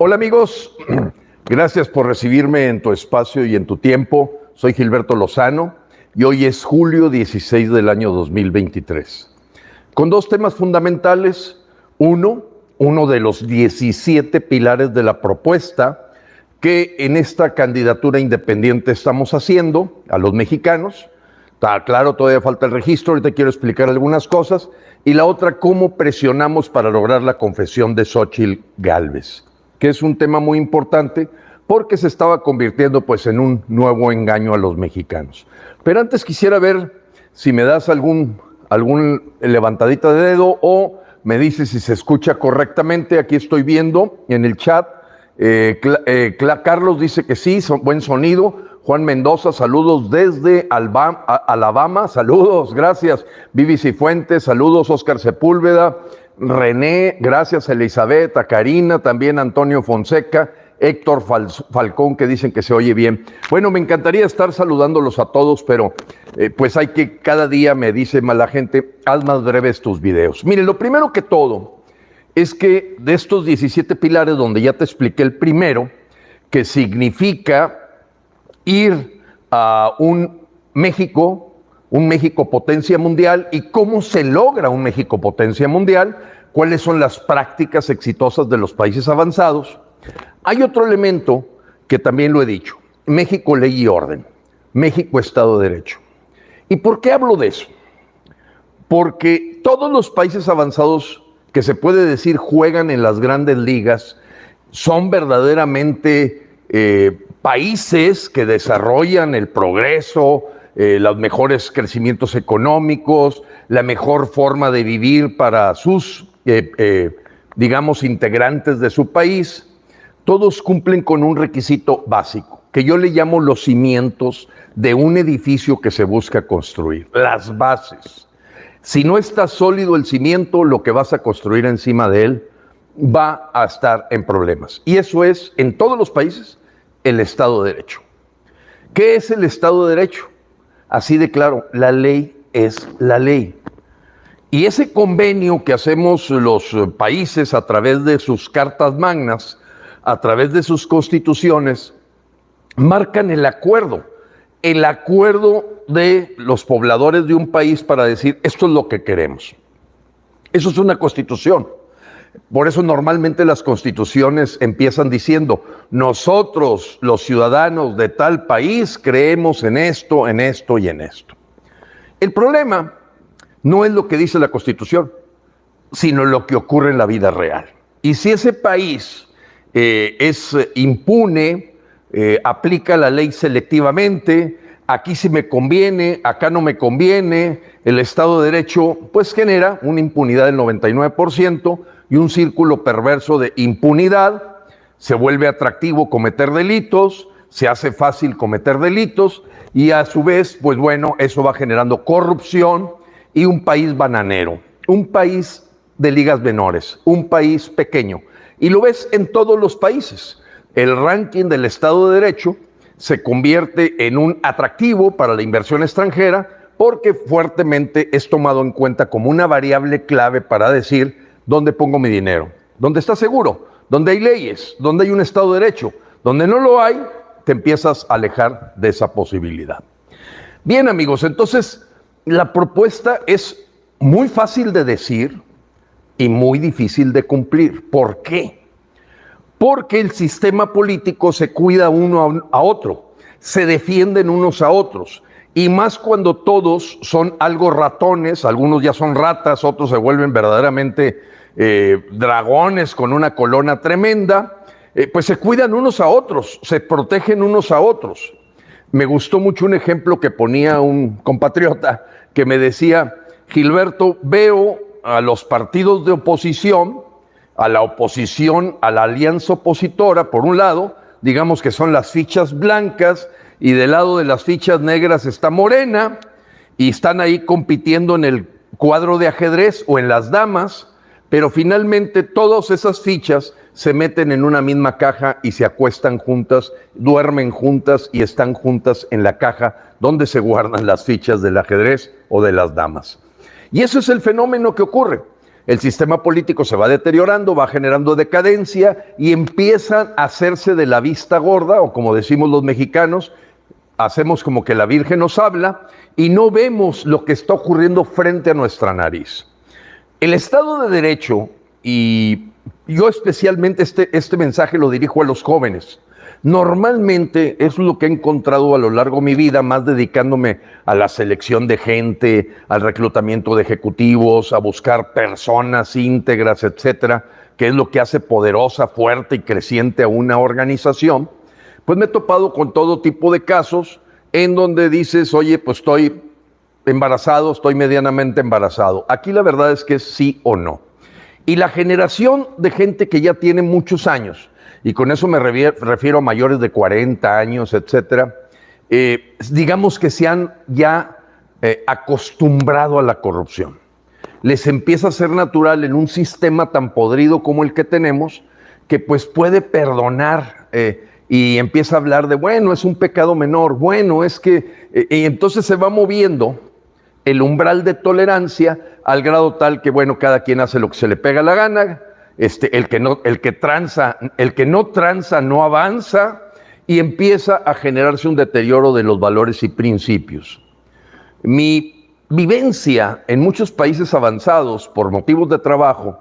Hola amigos, gracias por recibirme en tu espacio y en tu tiempo. Soy Gilberto Lozano y hoy es julio 16 del año 2023. Con dos temas fundamentales. Uno de los 17 pilares de la propuesta que en esta candidatura independiente estamos haciendo a los mexicanos. Está claro, todavía falta el registro, ahorita quiero explicar algunas cosas. Y la otra, cómo presionamos para lograr la confesión de Xóchitl Gálvez, que es un tema muy importante porque se estaba convirtiendo pues en un nuevo engaño a los mexicanos. Pero antes quisiera ver si me das algún levantadita de dedo o me dices si se escucha correctamente. Aquí estoy viendo en el chat. Carlos dice que sí, buen sonido. Juan Mendoza, saludos desde Alabama, saludos, gracias. Vivi Cifuentes, saludos. Oscar Sepúlveda, René, gracias. Elizabeth, a Karina, también Antonio Fonseca, Héctor Falcón, que dicen que se oye bien. Bueno, me encantaría estar saludándolos a todos, pero pues hay que, cada día me dice la gente, haz más breves tus videos. Miren, lo primero que todo es que de estos 17 pilares, donde ya te expliqué el primero, que significa ir a un México potencia mundial, y cómo se logra un México potencia mundial, cuáles son las prácticas exitosas de los países avanzados. Hay otro elemento que también lo he dicho: México, ley y orden, México, Estado de Derecho. ¿Y por qué hablo de eso? Porque todos los países avanzados que se puede decir juegan en las grandes ligas son verdaderamente países que desarrollan el progreso, los mejores crecimientos económicos, la mejor forma de vivir para sus, digamos, integrantes de su país. Todos cumplen con un requisito básico, que yo le llamo los cimientos de un edificio que se busca construir, las bases. Si no está sólido el cimiento, lo que vas a construir encima de él va a estar en problemas. Y eso es, en todos los países, el Estado de Derecho. ¿Qué es el Estado de Derecho? Así de claro, la ley es la ley. Y ese convenio que hacemos los países a través de sus cartas magnas, a través de sus constituciones, marcan el acuerdo de los pobladores de un país para decir, esto es lo que queremos. Eso es una constitución. Por eso normalmente las constituciones empiezan diciendo, nosotros, los ciudadanos de tal país, creemos en esto y en esto. El problema no es lo que dice la Constitución, sino lo que ocurre en la vida real. Y si ese país es impune, aplica la ley selectivamente, aquí sí me conviene, acá no me conviene, el Estado de Derecho pues genera una impunidad del 99%, y un círculo perverso de impunidad. Se vuelve atractivo cometer delitos, se hace fácil cometer delitos, y a su vez, pues bueno, eso va generando corrupción y un país bananero, un país de ligas menores, un país pequeño. Y lo ves en todos los países. El ranking del Estado de Derecho se convierte en un atractivo para la inversión extranjera porque fuertemente es tomado en cuenta como una variable clave para decir, ¿dónde pongo mi dinero? ¿Dónde está seguro? ¿Dónde hay leyes? ¿Dónde hay un Estado de Derecho? Donde no lo hay, te empiezas a alejar de esa posibilidad. Bien, amigos, entonces la propuesta es muy fácil de decir y muy difícil de cumplir. ¿Por qué? Porque el sistema político se cuida uno a otro, se defienden unos a otros. Y más cuando todos son algo ratones, algunos ya son ratas, otros se vuelven verdaderamente dragones con una colona tremenda, pues se cuidan unos a otros, se protegen unos a otros. Me gustó mucho un ejemplo que ponía un compatriota que me decía, Gilberto, veo a los partidos de oposición, a la oposición, a la alianza opositora, por un lado, digamos que son las fichas blancas, y del lado de las fichas negras está Morena, y están ahí compitiendo en el cuadro de ajedrez o en las damas, pero finalmente todas esas fichas se meten en una misma caja y se acuestan juntas, duermen juntas y están juntas en la caja donde se guardan las fichas del ajedrez o de las damas. Y eso es el fenómeno que ocurre. el sistema político se va deteriorando, va generando decadencia y empiezan a hacerse de la vista gorda, o como decimos los mexicanos, hacemos como que la Virgen nos habla y no vemos lo que está ocurriendo frente a nuestra nariz. El Estado de Derecho, y yo especialmente este mensaje lo dirijo a los jóvenes, normalmente es lo que he encontrado a lo largo de mi vida, más dedicándome a la selección de gente, al reclutamiento de ejecutivos, a buscar personas íntegras, etcétera, que es lo que hace poderosa, fuerte y creciente a una organización. Pues me he topado con todo tipo de casos en donde dices, oye, pues estoy embarazado, estoy medianamente embarazado. Aquí la verdad es que es sí o no. Y la generación de gente que ya tiene muchos años, y con eso me refiero a mayores de 40 años, etcétera, digamos que se han ya acostumbrado a la corrupción. Les empieza a ser natural en un sistema tan podrido como el que tenemos, que pues puede perdonar y empieza a hablar de, bueno, es un pecado menor, bueno, es que... y entonces se va moviendo el umbral de tolerancia al grado tal que, bueno, cada quien hace lo que se le pega la gana, el que no tranza no avanza, y empieza a generarse un deterioro de los valores y principios. Mi vivencia en muchos países avanzados por motivos de trabajo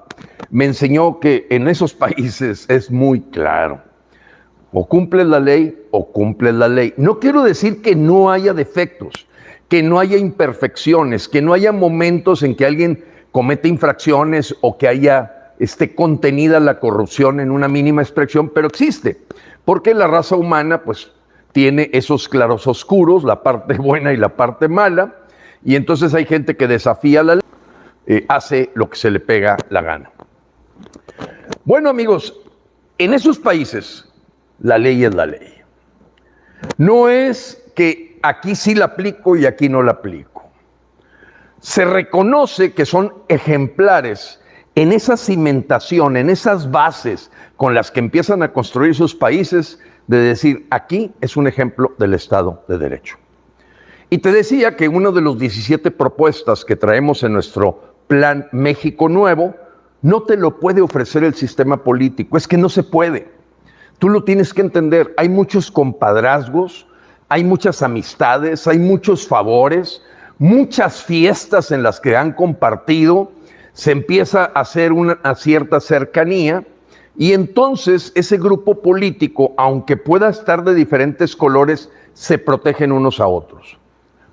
me enseñó que en esos países es muy claro: o cumples la ley o cumples la ley. No quiero decir que no haya defectos, que no haya imperfecciones, que no haya momentos en que alguien comete infracciones o que esté contenida la corrupción en una mínima expresión, pero existe, porque la raza humana pues tiene esos clarososcuros, la parte buena y la parte mala, y entonces hay gente que desafía la ley, hace lo que se le pega la gana. Bueno, amigos, en esos países la ley es la ley. No es que aquí sí la aplico y aquí no la aplico. Se reconoce que son ejemplares en esa cimentación, en esas bases con las que empiezan a construir sus países, de decir, aquí es un ejemplo del Estado de Derecho. Y te decía que una de las 17 propuestas que traemos en nuestro Plan México Nuevo no te lo puede ofrecer el sistema político, es que no se puede. Tú lo tienes que entender, hay muchos compadrazgos, hay muchas amistades, hay muchos favores, muchas fiestas en las que han compartido, se empieza a hacer una cierta cercanía, y entonces ese grupo político, aunque pueda estar de diferentes colores, se protegen unos a otros.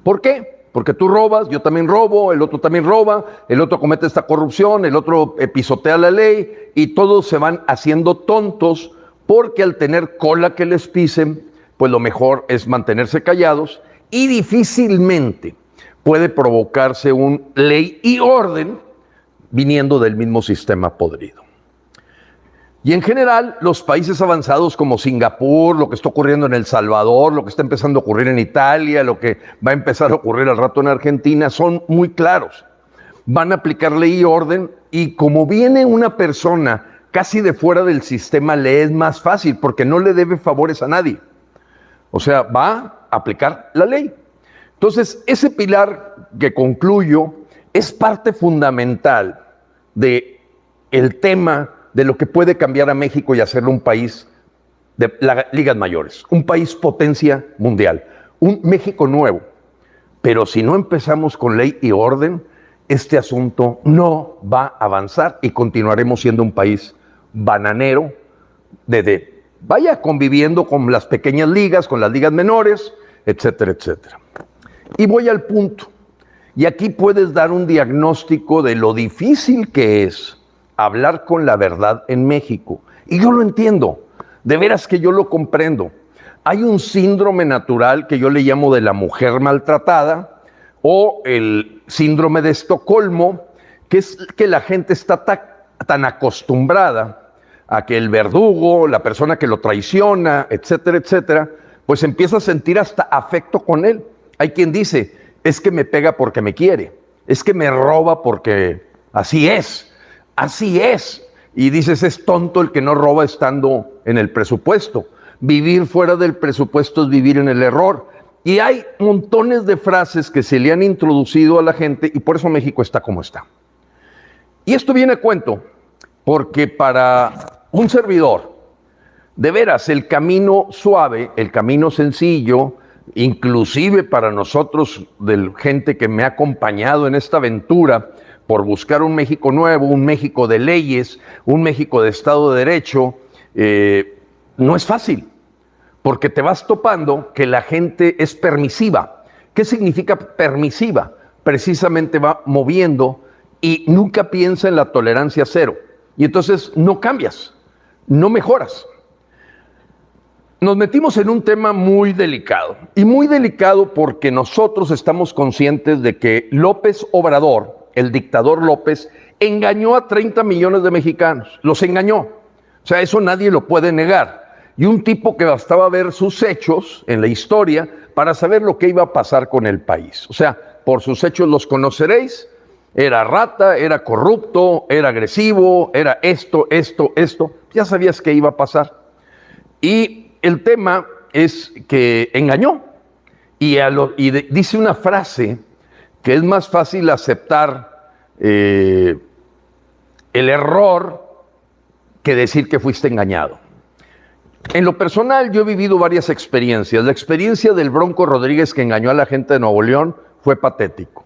¿Por qué? Porque tú robas, yo también robo, el otro también roba, el otro comete esta corrupción, el otro pisotea la ley, y todos se van haciendo tontos, porque al tener cola que les pisen, pues lo mejor es mantenerse callados, y difícilmente puede provocarse un ley y orden viniendo del mismo sistema podrido. Y en general, los países avanzados como Singapur, lo que está ocurriendo en El Salvador, lo que está empezando a ocurrir en Italia, lo que va a empezar a ocurrir al rato en Argentina, son muy claros. Van a aplicar ley y orden, y como viene una persona casi de fuera del sistema, le es más fácil porque no le debe favores a nadie. O sea, va a aplicar la ley. Entonces, ese pilar que concluyo es parte fundamental del tema de lo que puede cambiar a México y hacerlo un país de ligas mayores, un país potencia mundial, un México nuevo. Pero si no empezamos con ley y orden, este asunto no va a avanzar y continuaremos siendo un país bananero, vaya conviviendo con las pequeñas ligas, con las ligas menores, etcétera, etcétera. Y voy al punto. Y aquí puedes dar un diagnóstico de lo difícil que es hablar con la verdad en México. Y yo lo entiendo, de veras que yo lo comprendo. Hay un síndrome natural que yo le llamo de la mujer maltratada, o el síndrome de Estocolmo, que es que la gente está tan acostumbrada a que el verdugo, la persona que lo traiciona, etcétera, etcétera, pues empieza a sentir hasta afecto con él. Hay quien dice, es que me pega porque me quiere, es que me roba porque así es. Así es. Y dices, es tonto el que no roba estando en el presupuesto. Vivir fuera del presupuesto es vivir en el error. Y hay montones de frases que se le han introducido a la gente, y por eso México está como está. Y esto viene a cuento porque para un servidor, de veras, el camino suave, el camino sencillo, inclusive para nosotros, de gente que me ha acompañado en esta aventura por buscar un México nuevo, un México de leyes, un México de Estado de Derecho, no es fácil, porque te vas topando que la gente es permisiva. ¿Qué significa permisiva? Precisamente va moviendo y nunca piensa en la tolerancia cero. Y entonces no cambias, no mejoras. Nos metimos en un tema muy delicado, y muy delicado porque nosotros estamos conscientes de que López Obrador, el dictador López, engañó a 30 millones de mexicanos, los engañó. O sea, eso nadie lo puede negar. Y un tipo que bastaba ver sus hechos en la historia para saber lo que iba a pasar con el país. O sea, por sus hechos los conoceréis. Era rata, era corrupto, era agresivo, era esto. Ya sabías que iba a pasar. Y el tema es que engañó. Y dice una frase que es más fácil aceptar el error que decir que fuiste engañado. En lo personal, yo he vivido varias experiencias. La experiencia del Bronco Rodríguez, que engañó a la gente de Nuevo León, fue patético.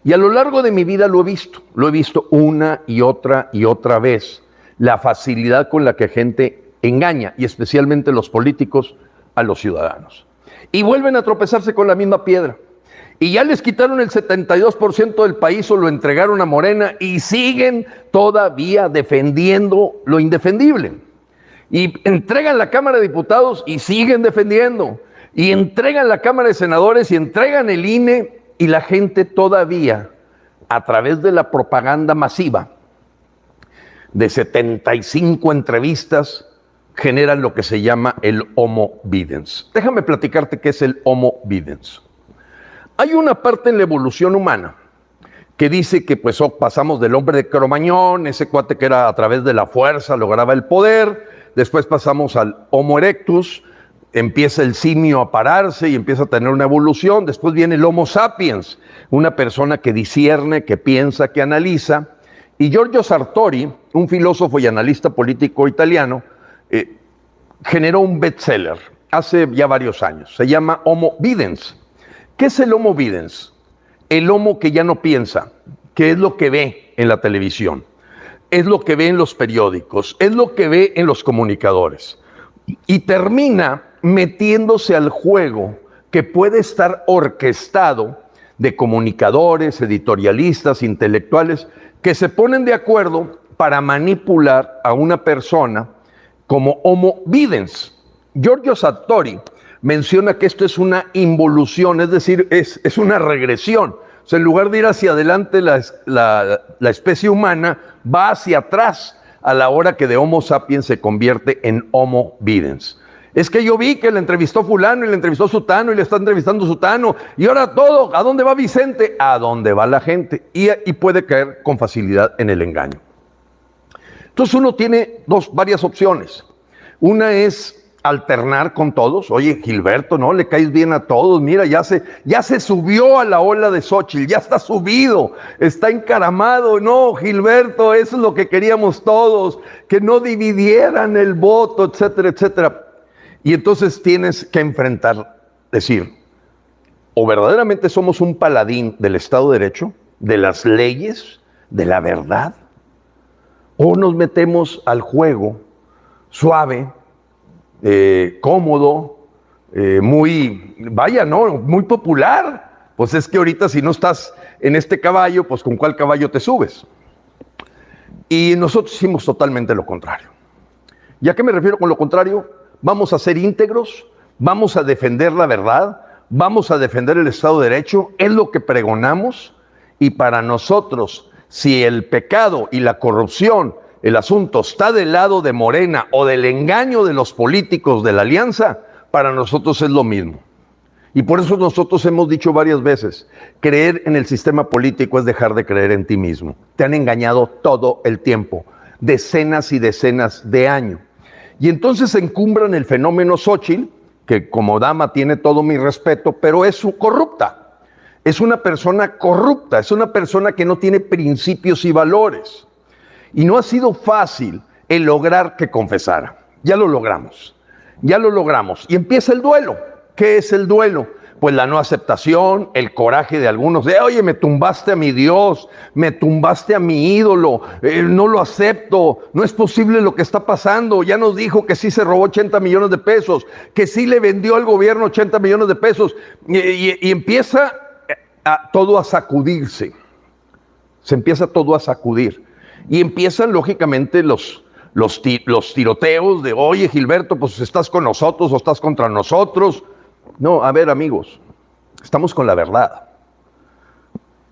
Y a lo largo de mi vida lo he visto una y otra vez, la facilidad con la que gente engaña, y especialmente los políticos, a los ciudadanos. Y vuelven a tropezarse con la misma piedra. Y ya les quitaron el 72% del país o lo entregaron a Morena y siguen todavía defendiendo lo indefendible. Y entregan la Cámara de Diputados y siguen defendiendo. Y entregan la Cámara de Senadores y entregan el INE, y la gente todavía, a través de la propaganda masiva, de 75 entrevistas, generan lo que se llama el homo videns. Déjame platicarte qué es el homo videns. Hay una parte en la evolución humana que dice que pues pasamos del hombre de Cromañón, ese cuate que era a través de la fuerza lograba el poder. Después pasamos al Homo erectus, empieza el simio a pararse y empieza a tener una evolución. Después viene el Homo sapiens, una persona que discierne, que piensa, que analiza. Y Giorgio Sartori, un filósofo y analista político italiano, generó un bestseller hace ya varios años. Se llama Homo Videns. ¿Qué es el Homo Videns? El homo que ya no piensa, que es lo que ve en la televisión, es lo que ve en los periódicos, es lo que ve en los comunicadores. Y termina metiéndose al juego que puede estar orquestado de comunicadores, editorialistas, intelectuales, que se ponen de acuerdo para manipular a una persona como Homo Videns. Giorgio Sartori menciona que esto es una involución, es decir, es una regresión. O sea, en lugar de ir hacia adelante, la especie humana va hacia atrás a la hora que de Homo sapiens se convierte en Homo Videns. Es que yo vi que le entrevistó fulano y le entrevistó sutano y le está entrevistando sutano y ahora todo, ¿a dónde va Vicente? A dónde va la gente, y puede caer con facilidad en el engaño. Entonces uno tiene varias opciones. Una es alternar con todos. Oye, Gilberto, no le caes bien a todos. Mira, ya se subió a la ola de Xóchitl, ya está subido, está encaramado. No, Gilberto, eso es lo que queríamos todos, que no dividieran el voto, etcétera, etcétera. Y entonces tienes que enfrentar, decir, o verdaderamente somos un paladín del Estado de Derecho, de las leyes, de la verdad, o nos metemos al juego suave, cómodo, muy popular. Pues es que ahorita si no estás en este caballo, pues ¿con cuál caballo te subes? Y nosotros hicimos totalmente lo contrario. ¿Y a qué me refiero con lo contrario? Vamos a ser íntegros, vamos a defender la verdad, vamos a defender el Estado de Derecho, es lo que pregonamos, y para nosotros, si el pecado y la corrupción, el asunto está del lado de Morena o del engaño de los políticos de la alianza, para nosotros es lo mismo. Y por eso nosotros hemos dicho varias veces, creer en el sistema político es dejar de creer en ti mismo. Te han engañado todo el tiempo, decenas y decenas de años. Y entonces se encumbran el fenómeno Xóchitl, que como dama tiene todo mi respeto, pero es corrupta. Es una persona corrupta, es una persona que no tiene principios y valores. Y no ha sido fácil el lograr que confesara. Ya lo logramos, ya lo logramos. Y empieza el duelo. ¿Qué es el duelo? Pues la no aceptación, el coraje de algunos de, oye, me tumbaste a mi Dios, me tumbaste a mi ídolo, no lo acepto, no es posible lo que está pasando. Ya nos dijo que sí se robó 80 millones de pesos, que sí le vendió al gobierno 80 millones de pesos. Y empieza todo a sacudirse. Se empieza todo a sacudir. Y empiezan, lógicamente, los tiroteos de, oye, Gilberto, pues estás con nosotros o estás contra nosotros. No, a ver, amigos, estamos con la verdad.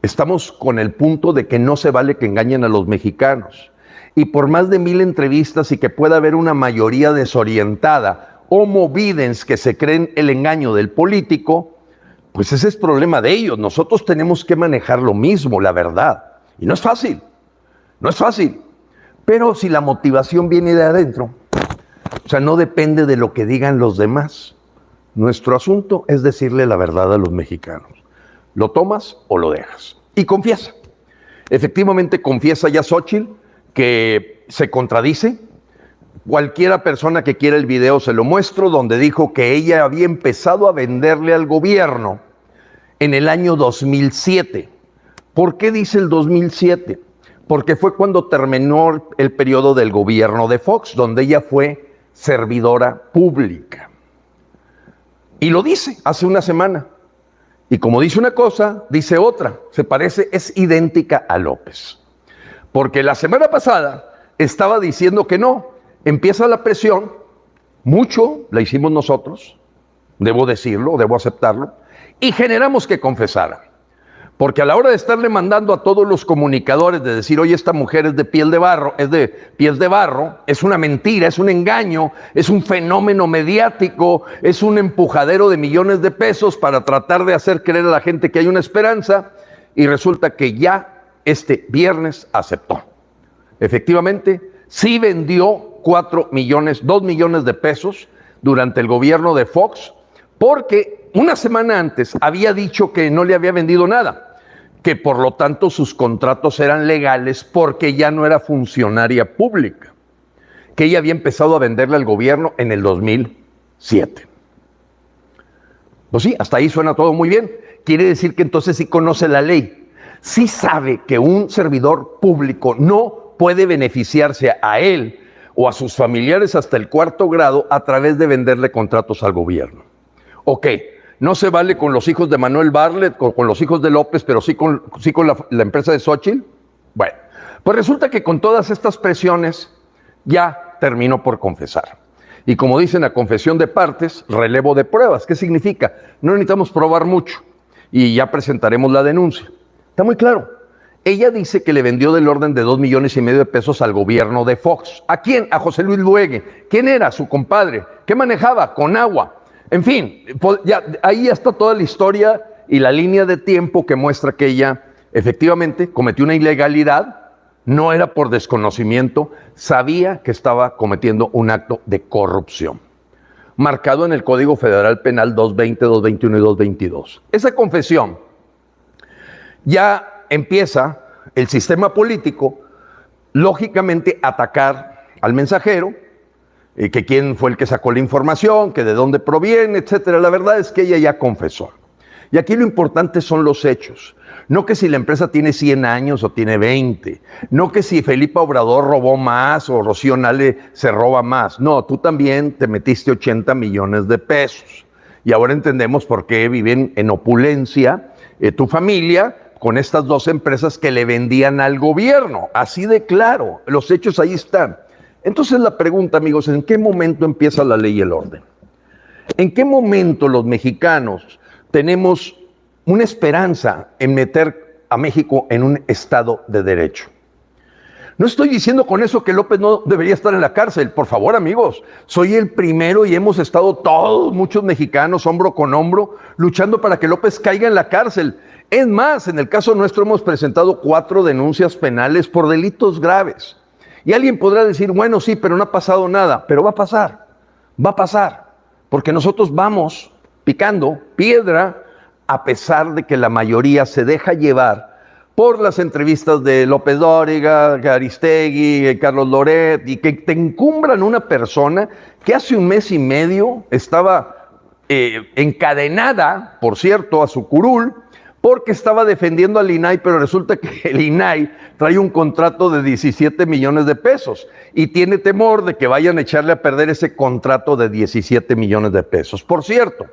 Estamos con el punto de que no se vale que engañen a los mexicanos. Y por más de 1000 entrevistas y que pueda haber una mayoría desorientada, homo videns que se creen el engaño del político, pues ese es problema de ellos. Nosotros tenemos que manejar lo mismo, la verdad. Y no es fácil, no es fácil. Pero si la motivación viene de adentro, o sea, no depende de lo que digan los demás. Nuestro asunto es decirle la verdad a los mexicanos. ¿Lo tomas o lo dejas? Y confiesa. Efectivamente confiesa ya Xóchitl que se contradice. Cualquiera persona que quiera el video se lo muestro, donde dijo que ella había empezado a venderle al gobierno en el año 2007. ¿Por qué dice el 2007? Porque fue cuando terminó el periodo del gobierno de Fox, donde ella fue servidora pública. Y lo dice hace una semana. Y como dice una cosa, dice otra. Se parece, es idéntica a López. Porque la semana pasada estaba diciendo que no. Empieza la presión. Mucho la hicimos nosotros. Debo decirlo, debo aceptarlo. Y generamos que confesara. Porque a la hora de estarle mandando a todos los comunicadores de decir, oye, esta mujer es de piel de barro, es una mentira, es un engaño, es un fenómeno mediático, es un empujadero de millones de pesos para tratar de hacer creer a la gente que hay una esperanza, y resulta que ya este viernes aceptó. Efectivamente, sí vendió 2 millones de pesos durante el gobierno de Fox, porque una semana antes había dicho que no le había vendido nada, que por lo tanto sus contratos eran legales porque ya no era funcionaria pública, que ella había empezado a venderle al gobierno en el 2007. Pues sí, hasta ahí suena todo muy bien. Quiere decir que entonces sí conoce la ley, sí sabe que un servidor público no puede beneficiarse a él o a sus familiares hasta el 4º grado a través de venderle contratos al gobierno. Ok. No se vale con los hijos de Manuel Bartlett, con los hijos de López, pero sí con la empresa de Xóchitl. Bueno, pues resulta que con todas estas presiones ya terminó por confesar. Y como dicen a confesión de partes, relevo de pruebas. ¿Qué significa? No necesitamos probar mucho y ya presentaremos la denuncia. Está muy claro. Ella dice que le vendió del orden de 2,5 millones de pesos al gobierno de Fox. ¿A quién? A José Luis Luege. ¿Quién era? Su compadre. ¿Qué manejaba? Conagua. En fin, ya, ahí está toda la historia y la línea de tiempo que muestra que ella efectivamente cometió una ilegalidad, no era por desconocimiento, sabía que estaba cometiendo un acto de corrupción, marcado en el Código Federal Penal 220, 221 y 222. Esa confesión ya empieza el sistema político, lógicamente, a atacar al mensajero, que quién fue el que sacó la información, que de dónde proviene, etcétera. La verdad es que ella ya confesó. Y aquí lo importante son los hechos. No que si la empresa tiene 100 años o tiene 20. No que si Felipe Obrador robó más o Rocío Nale se roba más. No, tú también te metiste 80 millones de pesos. Y ahora entendemos por qué viven en opulencia tu familia con estas 2 empresas que le vendían al gobierno. Así de claro, los hechos ahí están. Entonces la pregunta, amigos, ¿en qué momento empieza la ley y el orden? ¿En qué momento los mexicanos tenemos una esperanza en meter a México en un Estado de Derecho? No estoy diciendo con eso que López no debería estar en la cárcel. Por favor, amigos, soy el primero y hemos estado todos, muchos mexicanos, hombro con hombro, luchando para que López caiga en la cárcel. Es más, en el caso nuestro hemos presentado 4 denuncias penales por delitos graves. Y alguien podrá decir, bueno, sí, pero no ha pasado nada. Pero va a pasar, porque nosotros vamos picando piedra a pesar de que la mayoría se deja llevar por las entrevistas de López Dóriga, Aristegui, Carlos Loret, y que te encumbran una persona que hace un mes y medio estaba encadenada, por cierto, a su curul, porque estaba defendiendo al INAI, pero resulta que el INAI trae un contrato de 17 millones de pesos y tiene temor de que vayan a echarle a perder ese contrato de 17 millones de pesos. Por cierto,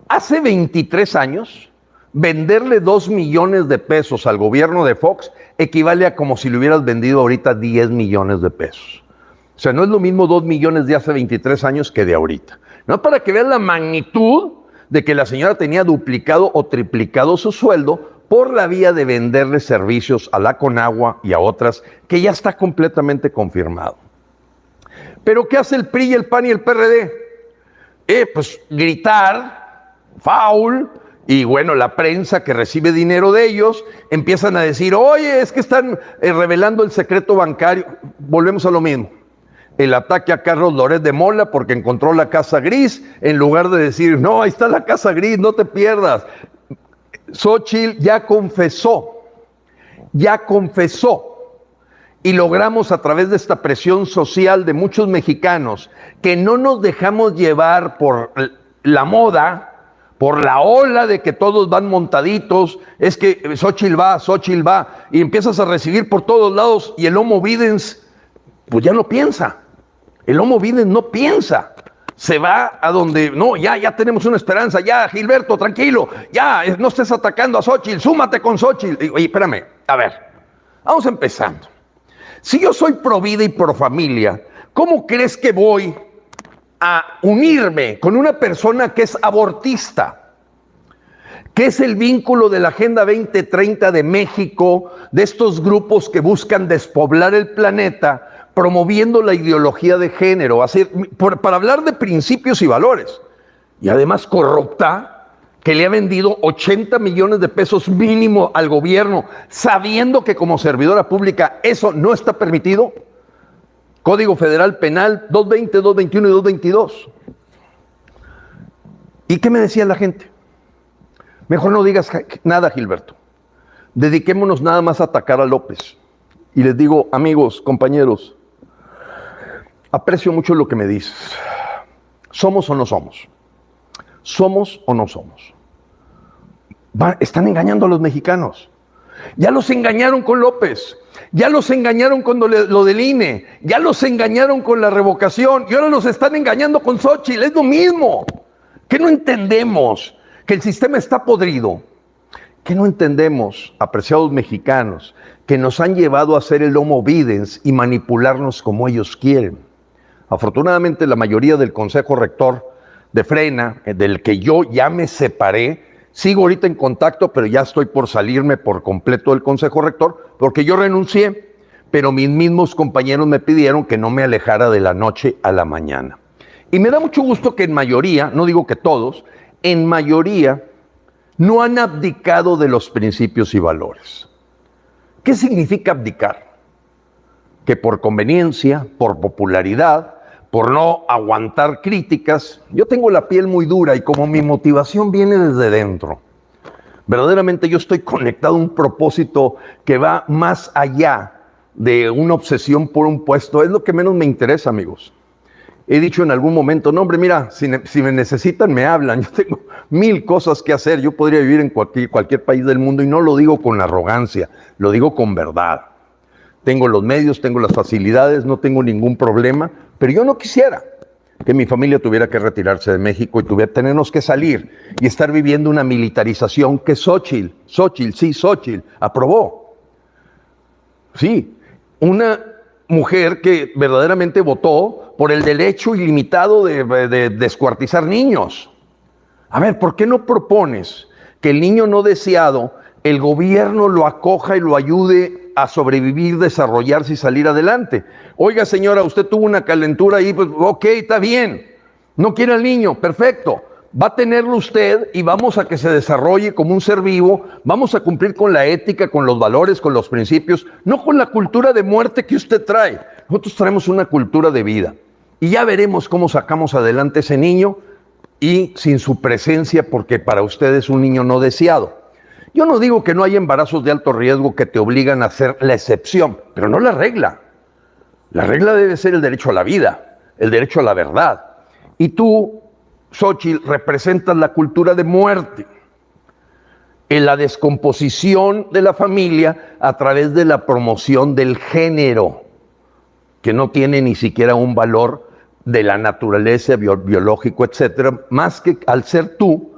hace 23 años, venderle 2 millones de pesos al gobierno de Fox equivale a como si le hubieras vendido ahorita 10 millones de pesos. O sea, no es lo mismo 2 millones de hace 23 años que de ahorita. No, para que vean la magnitud de que la señora tenía duplicado o triplicado su sueldo por la vía de venderle servicios a la Conagua y a otras, que ya está completamente confirmado. ¿Pero qué hace el PRI, el PAN y el PRD? Pues gritar, faul, y bueno, la prensa que recibe dinero de ellos empiezan a decir, oye, es que están revelando el secreto bancario. Volvemos a lo mismo. El ataque a Carlos Loret de Mola porque encontró la casa gris, en lugar de decir, no, ahí está la casa gris, no te pierdas. Xóchitl ya confesó, y logramos a través de esta presión social de muchos mexicanos que no nos dejamos llevar por la moda, por la ola de que todos van montaditos, es que Xóchitl va, y empiezas a recibir por todos lados, y el Homo Videns, pues ya no piensa. El Homo Videns no piensa. Se va a donde, no, ya tenemos una esperanza, ya, Gilberto, tranquilo, ya, no estés atacando a Xóchitl, súmate con Xóchitl. Oye, espérame, a ver, vamos empezando. Si yo soy pro vida y pro familia, ¿cómo crees que voy a unirme con una persona que es abortista? ¿Qué es el vínculo de la Agenda 2030 de México, de estos grupos que buscan despoblar el planeta, promoviendo la ideología de género, para hablar de principios y valores? Y además corrupta, que le ha vendido 80 millones de pesos mínimo al gobierno, sabiendo que como servidora pública eso no está permitido. Código Federal Penal 220, 221 y 222. ¿Y qué me decía la gente? Mejor no digas nada, Gilberto. Dediquémonos nada más a atacar a López. Y les digo, amigos, compañeros, aprecio mucho lo que me dices. ¿Somos o no somos? ¿Somos o no somos? Están engañando a los mexicanos. Ya los engañaron con López. Ya los engañaron con lo del INE. Ya los engañaron con la revocación. Y ahora los están engañando con Xóchitl. Es lo mismo. ¿Qué no entendemos? Que el sistema está podrido. ¿Qué no entendemos, apreciados mexicanos, que nos han llevado a ser el Homo Videns y manipularnos como ellos quieren? Afortunadamente, la mayoría del Consejo Rector de Frena, del que yo ya me separé, sigo ahorita en contacto, pero ya estoy por salirme por completo del Consejo Rector, porque yo renuncié, pero mis mismos compañeros me pidieron que no me alejara de la noche a la mañana. Y me da mucho gusto que en mayoría, no digo que todos, en mayoría no han abdicado de los principios y valores. ¿Qué significa abdicar? Que por conveniencia, por popularidad, por no aguantar críticas, yo tengo la piel muy dura y como mi motivación viene desde dentro, verdaderamente yo estoy conectado a un propósito que va más allá de una obsesión por un puesto. Es lo que menos me interesa, amigos. He dicho en algún momento, no hombre, mira, si me necesitan me hablan, yo tengo 1000 cosas que hacer, yo podría vivir en cualquier país del mundo, y no lo digo con arrogancia, lo digo con verdad. Tengo los medios, tengo las facilidades, no tengo ningún problema, pero yo no quisiera que mi familia tuviera que retirarse de México y tenernos que salir y estar viviendo una militarización que Xóchitl aprobó. Sí, una mujer que verdaderamente votó por el derecho ilimitado de descuartizar niños. A ver, ¿por qué no propones que el niño no deseado, el gobierno lo acoja y lo ayude a sobrevivir, desarrollarse y salir adelante? Oiga, señora, usted tuvo una calentura ahí, pues ok, está bien. No quiere al niño, perfecto. Va a tenerlo usted y vamos a que se desarrolle como un ser vivo, vamos a cumplir con la ética, con los valores, con los principios, no con la cultura de muerte que usted trae. Nosotros traemos una cultura de vida y ya veremos cómo sacamos adelante ese niño y sin su presencia porque para usted es un niño no deseado. Yo no digo que no hay embarazos de alto riesgo que te obligan a hacer la excepción, pero no la regla. La regla debe ser el derecho a la vida, el derecho a la verdad. Y tú, Xóchitl, representas la cultura de muerte, en la descomposición de la familia a través de la promoción del género, que no tiene ni siquiera un valor de la naturaleza, biológico, etcétera, más que al ser tú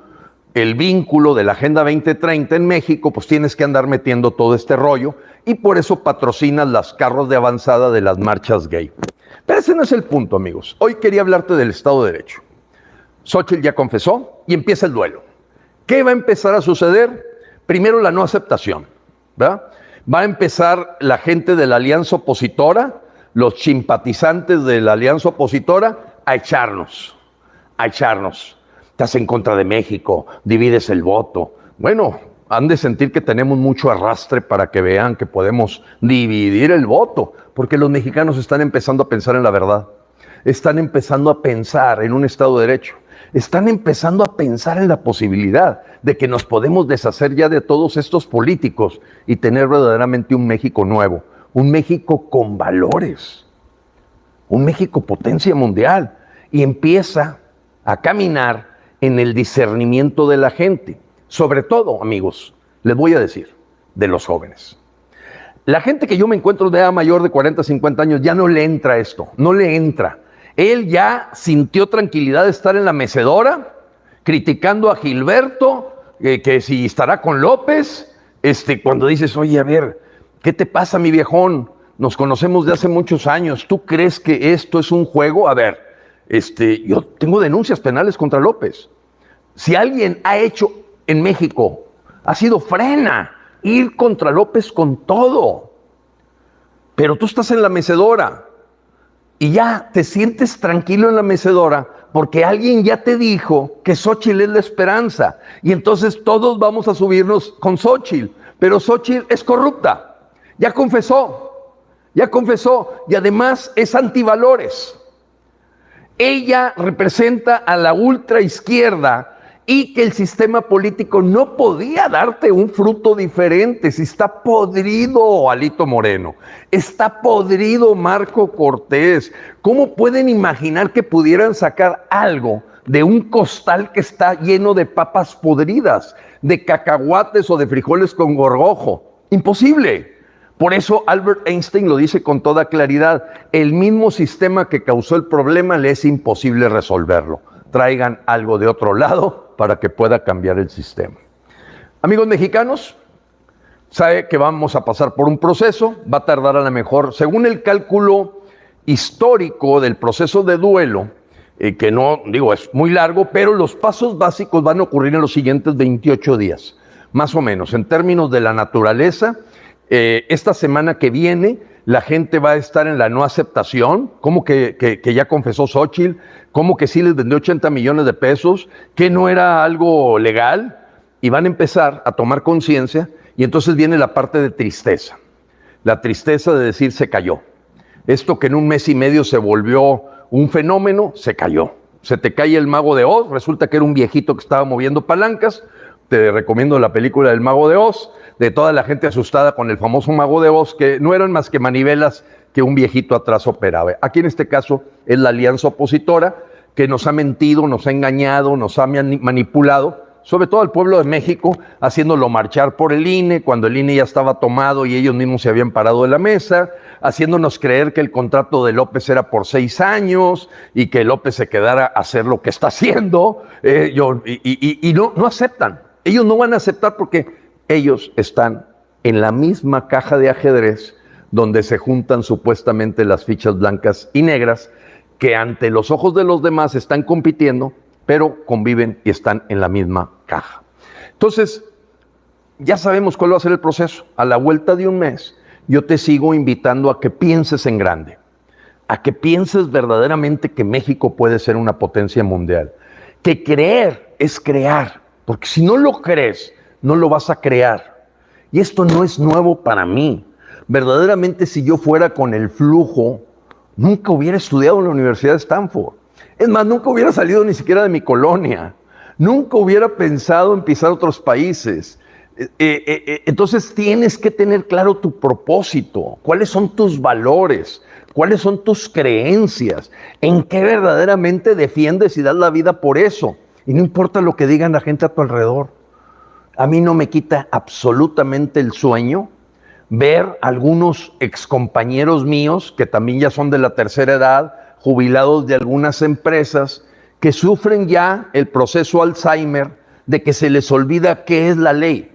el vínculo de la Agenda 2030 en México, pues tienes que andar metiendo todo este rollo y por eso patrocinas las carros de avanzada de las marchas gay. Pero ese no es el punto, amigos. Hoy quería hablarte del Estado de Derecho. Xóchitl ya confesó y empieza el duelo. ¿Qué va a empezar a suceder? Primero la no aceptación, ¿verdad? Va a empezar la gente de la alianza opositora, los simpatizantes de la alianza opositora, a echarnos. Estás en contra de México, divides el voto. Bueno, han de sentir que tenemos mucho arrastre para que vean que podemos dividir el voto, porque los mexicanos están empezando a pensar en la verdad. Están empezando a pensar en un Estado de Derecho. Están empezando a pensar en la posibilidad de que nos podemos deshacer ya de todos estos políticos y tener verdaderamente un México nuevo, un México con valores, un México potencia mundial. Y empieza a caminar en el discernimiento de la gente. Sobre todo, amigos, les voy a decir, de los jóvenes. La gente que yo me encuentro de edad mayor de 40, 50 años ya no le entra esto, no le entra. Él ya sintió tranquilidad de estar en la mecedora, criticando a Gilberto, que si estará con López, cuando dices, oye, a ver, ¿qué te pasa, mi viejón? Nos conocemos de hace muchos años, ¿tú crees que esto es un juego? A ver, yo tengo denuncias penales contra López. Si alguien ha hecho en México, ha sido frena, ir contra López con todo. Pero tú estás en la mecedora y ya te sientes tranquilo en la mecedora porque alguien ya te dijo que Xóchitl es la esperanza. Y entonces todos vamos a subirnos con Xóchitl. Pero Xóchitl es corrupta. Ya confesó. Y además es antivalores. Ella representa a la ultraizquierda y que el sistema político no podía darte un fruto diferente. Si está podrido Alito Moreno, está podrido Marco Cortés, ¿cómo pueden imaginar que pudieran sacar algo de un costal que está lleno de papas podridas, de cacahuates o de frijoles con gorgojo? Imposible. Por eso Albert Einstein lo dice con toda claridad, el mismo sistema que causó el problema le es imposible resolverlo. Traigan algo de otro lado para que pueda cambiar el sistema. Amigos mexicanos, sabe que vamos a pasar por un proceso, va a tardar a lo mejor, según el cálculo histórico del proceso de duelo, que no, digo, es muy largo, pero los pasos básicos van a ocurrir en los siguientes 28 días, más o menos, en términos de la naturaleza. Esta semana que viene, la gente va a estar en la no aceptación, como que ya confesó Xóchitl, como que sí les vendió 80 millones de pesos, que no era algo legal, y van a empezar a tomar conciencia, y entonces viene la parte de tristeza. La tristeza de decir se cayó. Esto que en un mes y medio se volvió un fenómeno, se cayó. Se te cae el Mago de Oz, resulta que era un viejito que estaba moviendo palancas. Te recomiendo la película del Mago de Oz, de toda la gente asustada con el famoso Mago de Oz, que no eran más que manivelas que un viejito atrás operaba. Aquí en este caso es la alianza opositora que nos ha mentido, nos ha engañado, nos ha manipulado, sobre todo al pueblo de México, haciéndolo marchar por el INE, cuando el INE ya estaba tomado y ellos mismos se habían parado de la mesa, haciéndonos creer que el contrato de López era por 6 años y que López se quedara a hacer lo que está haciendo, y no aceptan. Ellos no van a aceptar porque ellos están en la misma caja de ajedrez donde se juntan supuestamente las fichas blancas y negras que ante los ojos de los demás están compitiendo, pero conviven y están en la misma caja. Entonces, ya sabemos cuál va a ser el proceso. A la vuelta de un mes, yo te sigo invitando a que pienses en grande, a que pienses verdaderamente que México puede ser una potencia mundial, que creer es crear, porque si no lo crees, no lo vas a crear. Y esto no es nuevo para mí. Verdaderamente, si yo fuera con el flujo, nunca hubiera estudiado en la Universidad de Stanford. Es más, nunca hubiera salido ni siquiera de mi colonia. Nunca hubiera pensado en pisar otros países. Entonces tienes que tener claro tu propósito, cuáles son tus valores, cuáles son tus creencias, en qué verdaderamente defiendes y das la vida por eso. Y no importa lo que digan la gente a tu alrededor. A mí no me quita absolutamente el sueño ver algunos excompañeros míos, que también ya son de la tercera edad, jubilados de algunas empresas, que sufren ya el proceso Alzheimer de que se les olvida qué es la ley,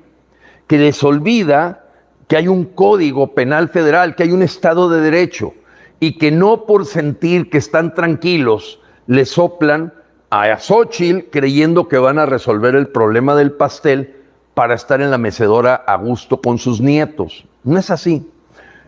que les olvida que hay un código penal federal, que hay un Estado de Derecho, y que no por sentir que están tranquilos les soplan a Xóchitl creyendo que van a resolver el problema del pastel para estar en la mecedora a gusto con sus nietos. No es así.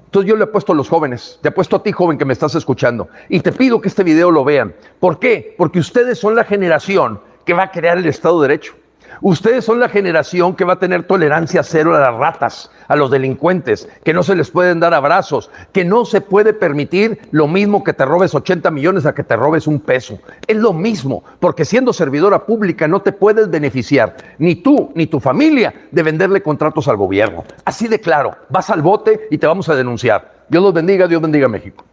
Entonces yo le apuesto a los jóvenes, te apuesto a ti, joven, que me estás escuchando, y te pido que este video lo vean. ¿Por qué? Porque ustedes son la generación que va a crear el Estado de Derecho. Ustedes son la generación que va a tener tolerancia cero a las ratas, a los delincuentes, que no se les pueden dar abrazos, que no se puede permitir lo mismo que te robes 80 millones a que te robes un peso. Es lo mismo, porque siendo servidora pública no te puedes beneficiar, ni tú ni tu familia, de venderle contratos al gobierno. Así de claro, vas al bote y te vamos a denunciar. Dios los bendiga, Dios bendiga a México.